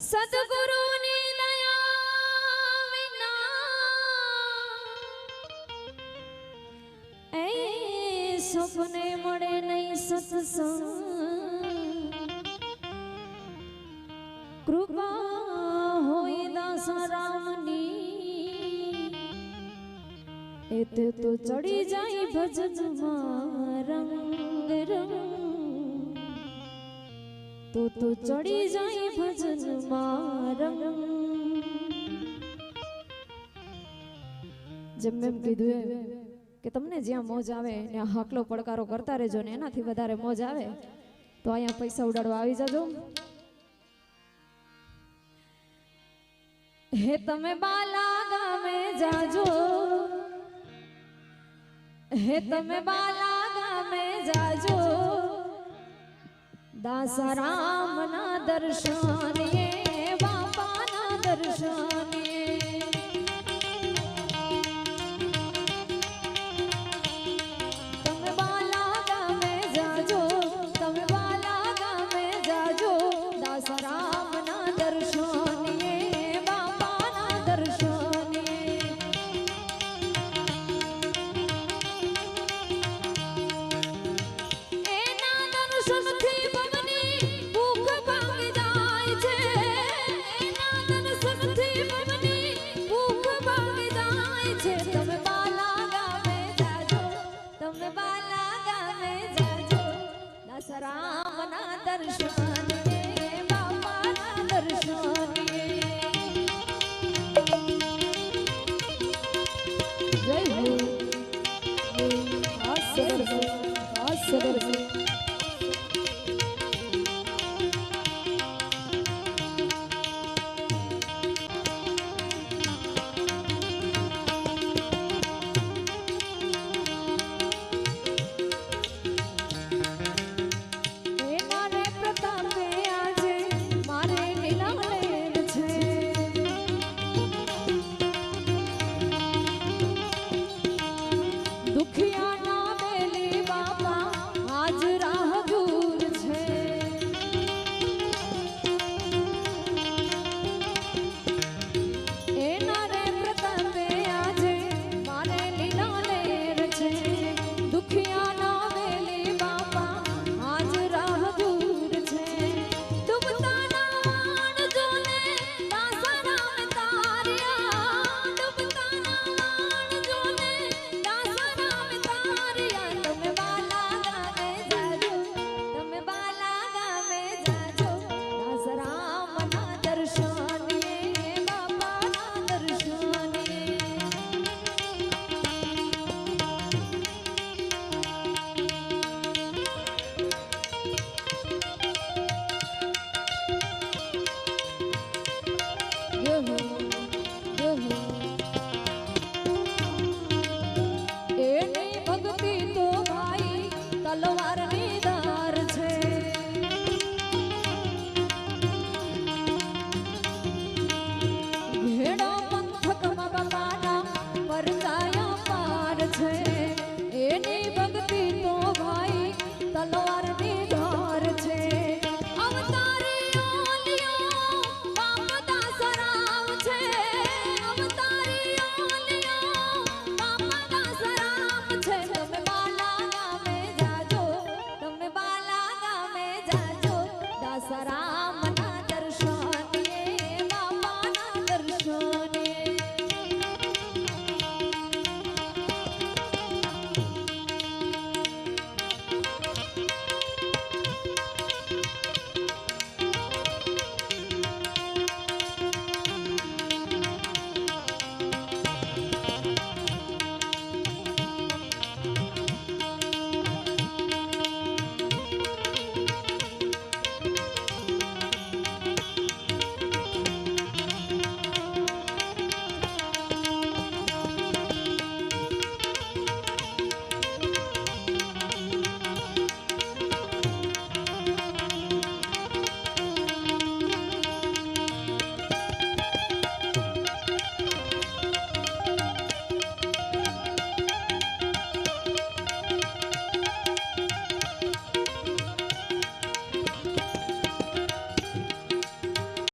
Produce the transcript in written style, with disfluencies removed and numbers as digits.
સદગુરુની દયા વિના એ સપને મળે નહીં સત્સંગ કૃપા હોય દાસા રામની એ તો ચડી જાય ભજનમાં રંગ રંગ તો ચડી જાય ભજનમાં રંગ જેમ એમ કીધું કે તમને જ્યાં મોજ આવે ત્યાં હાકલો પડકારો કરતા રહેજો ને એનાથી વધારે મોજ આવે તો અહીંયા પૈસા ઉડાડવા આવી જાજો હે તમે બાલા ગામે જાજો હે તમે બાલા ગામે જાજો દાસારામના દર્શને બાપાના દર્શને તમે બાલા ગામે જાજો તમે બાલા ગામે જાજો દાસારામના દર્શન